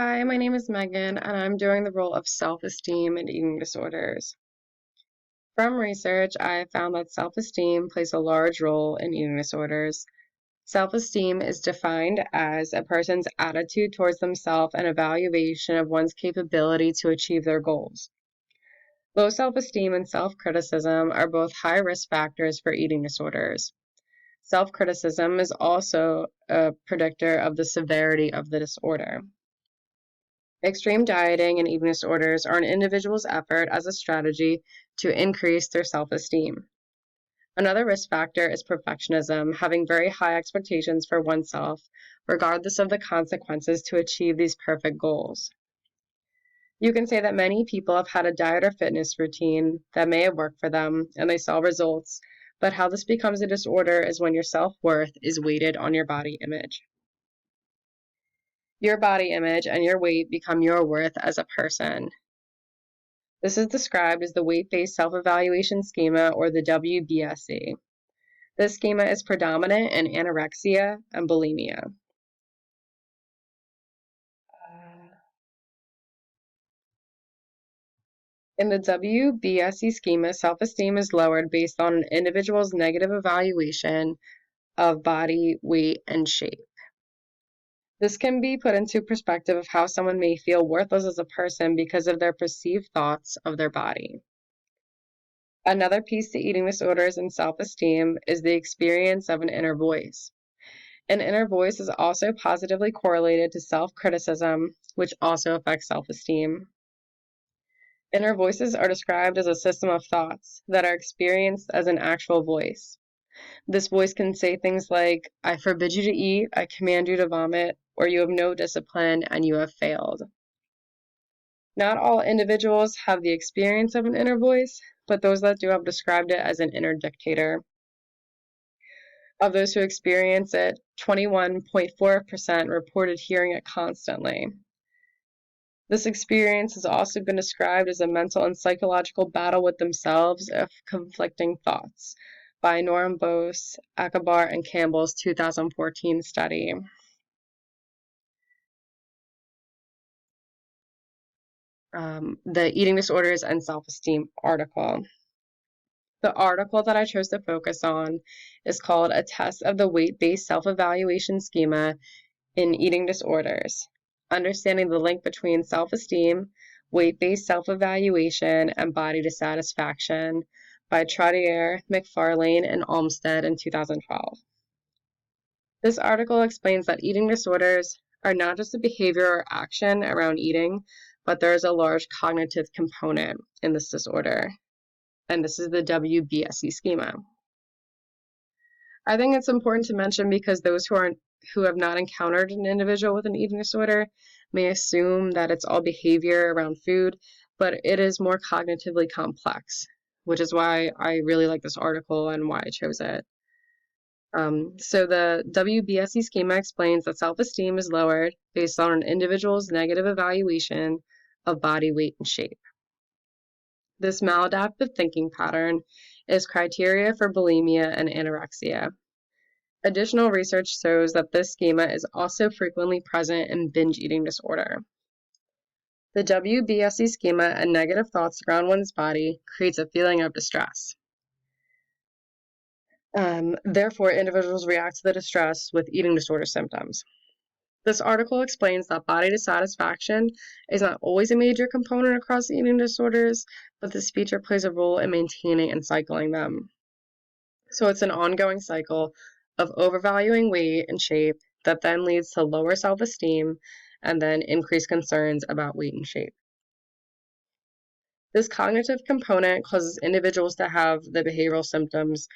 Hi, my name is Megan, and I'm doing the role of self-esteem in eating disorders. From research, I have found that self-esteem plays a large role in eating disorders. Self-esteem is defined as a person's attitude towards themselves and evaluation of one's capability to achieve their goals. Low self-esteem and self-criticism are both high risk factors for eating disorders. Self-criticism is also a predictor of the severity of the disorder. Extreme dieting and eating disorders are an individual's effort as a strategy to increase their self-esteem. Another risk factor is perfectionism, having very high expectations for oneself, regardless of the consequences to achieve these perfect goals. You can say that many people have had a diet or fitness routine that may have worked for them and they saw results, but how this becomes a disorder is when your self-worth is weighted on your body image. Your body image and your weight become your worth as a person. This is described as the weight-based self-evaluation schema, or the WBSE. This schema is predominant in anorexia and bulimia. In the WBSE schema, self-esteem is lowered based on an individual's negative evaluation of body, weight, and shape. This can be put into perspective of how someone may feel worthless as a person because of their perceived thoughts of their body. Another piece to eating disorders and self-esteem is the experience of an inner voice. An inner voice is also positively correlated to self-criticism, which also affects self-esteem. Inner voices are described as a system of thoughts that are experienced as an actual voice. This voice can say things like, "I forbid you to eat, I command you to vomit," or "You have no discipline and you have failed." Not all individuals have the experience of an inner voice, but those that do have described it as an inner dictator. Of those who experience it, 21.4% reported hearing it constantly. This experience has also been described as a mental and psychological battle with themselves of conflicting thoughts by Norm Bose, Akabar, and Campbell's 2014 study. The Eating Disorders and Self-Esteem article. The article that I chose to focus on is called "A Test of the Weight-Based Self-Evaluation Schema in Eating Disorders: Understanding the Link Between Self-Esteem, Weight-Based Self-Evaluation, and Body Dissatisfaction" by Trottier, McFarlane, and Olmsted in 2012. This article explains that eating disorders are not just a behavior or action around eating, but there is a large cognitive component in this disorder. And this is the WBSE schema. I think it's important to mention because those who have not encountered an individual with an eating disorder may assume that it's all behavior around food, but it is more cognitively complex, which is why I really like this article and why I chose it. So the WBSE schema explains that self-esteem is lowered based on an individual's negative evaluation of body, weight, and shape. This maladaptive thinking pattern is criteria for bulimia and anorexia. Additional research shows that this schema is also frequently present in binge eating disorder. The WBSE schema and negative thoughts around one's body creates a feeling of distress. Therefore, individuals react to the distress with eating disorder symptoms. This article explains that body dissatisfaction is not always a major component across eating disorders, but this feature plays a role in maintaining and cycling them. So it's an ongoing cycle of overvaluing weight and shape that then leads to lower self-esteem and then increased concerns about weight and shape. This cognitive component causes individuals to have the behavioral symptoms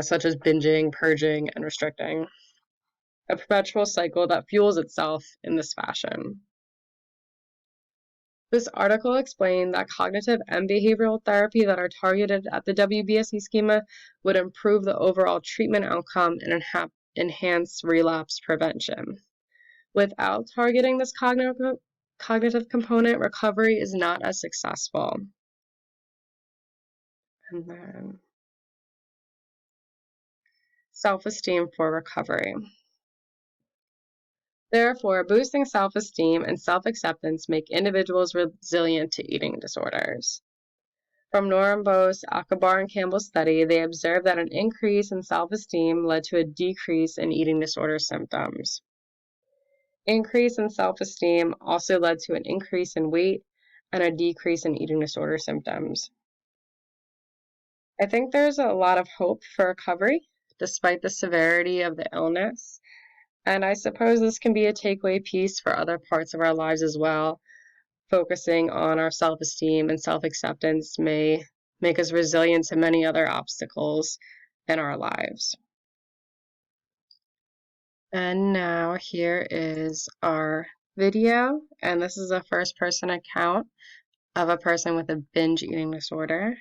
such as binging, purging, and restricting, a perpetual cycle that fuels itself in this fashion. This article explained that cognitive and behavioral therapy that are targeted at the WBSE schema would improve the overall treatment outcome and enhance relapse prevention. Without targeting this cognitive component, recovery is not as successful. And then self-esteem for recovery. Therefore, boosting self-esteem and self-acceptance make individuals resilient to eating disorders. From Norenbos, Akbar, and Campbell's study, they observed that an increase in self-esteem led to a decrease in eating disorder symptoms. Increase in self-esteem also led to an increase in weight and a decrease in eating disorder symptoms. I think there's a lot of hope for recovery despite the severity of the illness. And I suppose this can be a takeaway piece for other parts of our lives as well. Focusing on our self-esteem and self-acceptance may make us resilient to many other obstacles in our lives. And now here is our video, and this is a first-person account of a person with a binge eating disorder.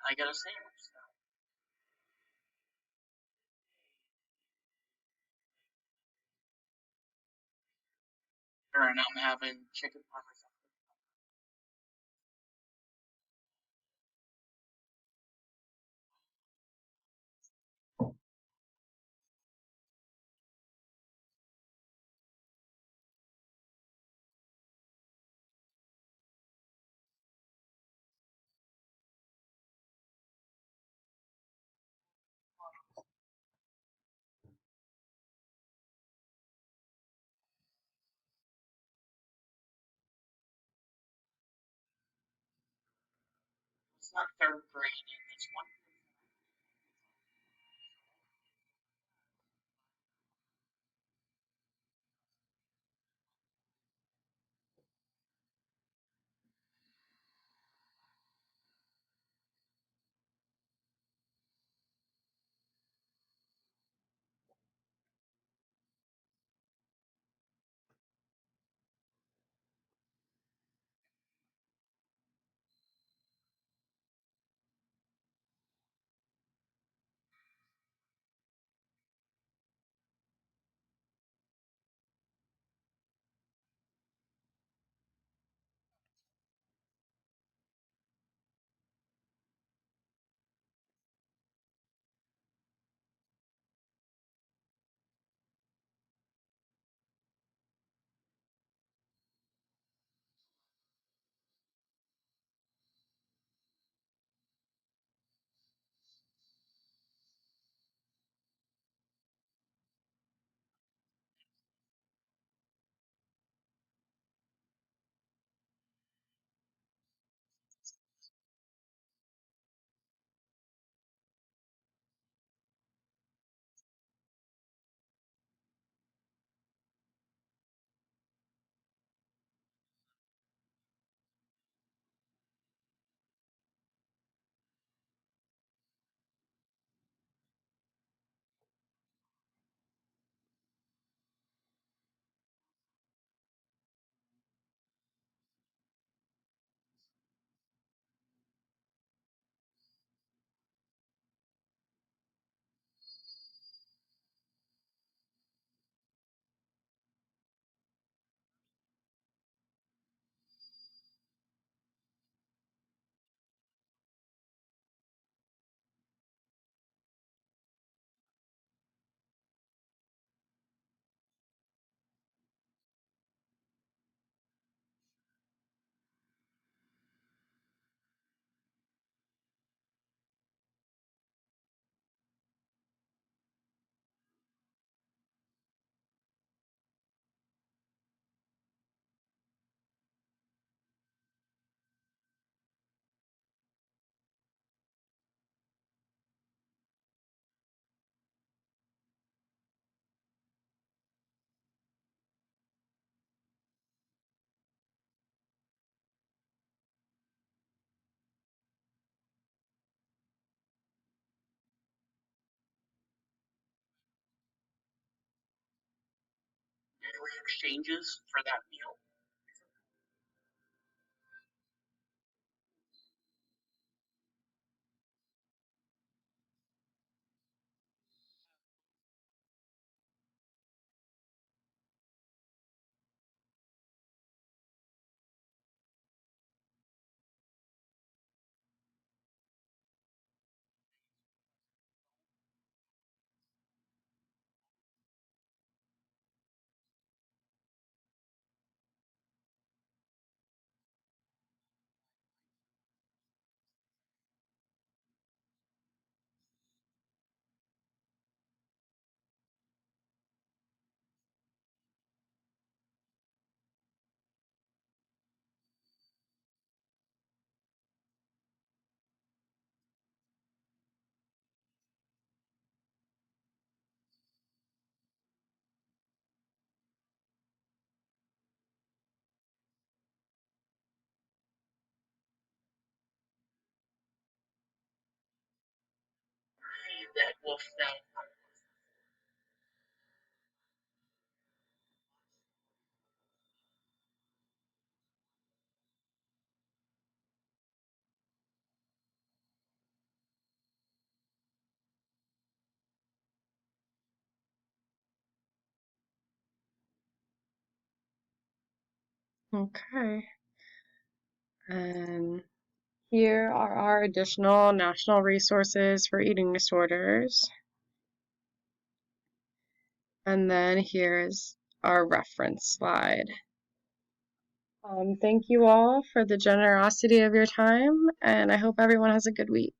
I got a sandwich. And I'm having chicken parmesan. It's not third grade. It's one. monthly exchanges for that meal. That wolf now. Okay. And here are our additional national resources for eating disorders. And then here's our reference slide. Thank you all for the generosity of your time, and I hope everyone has a good week.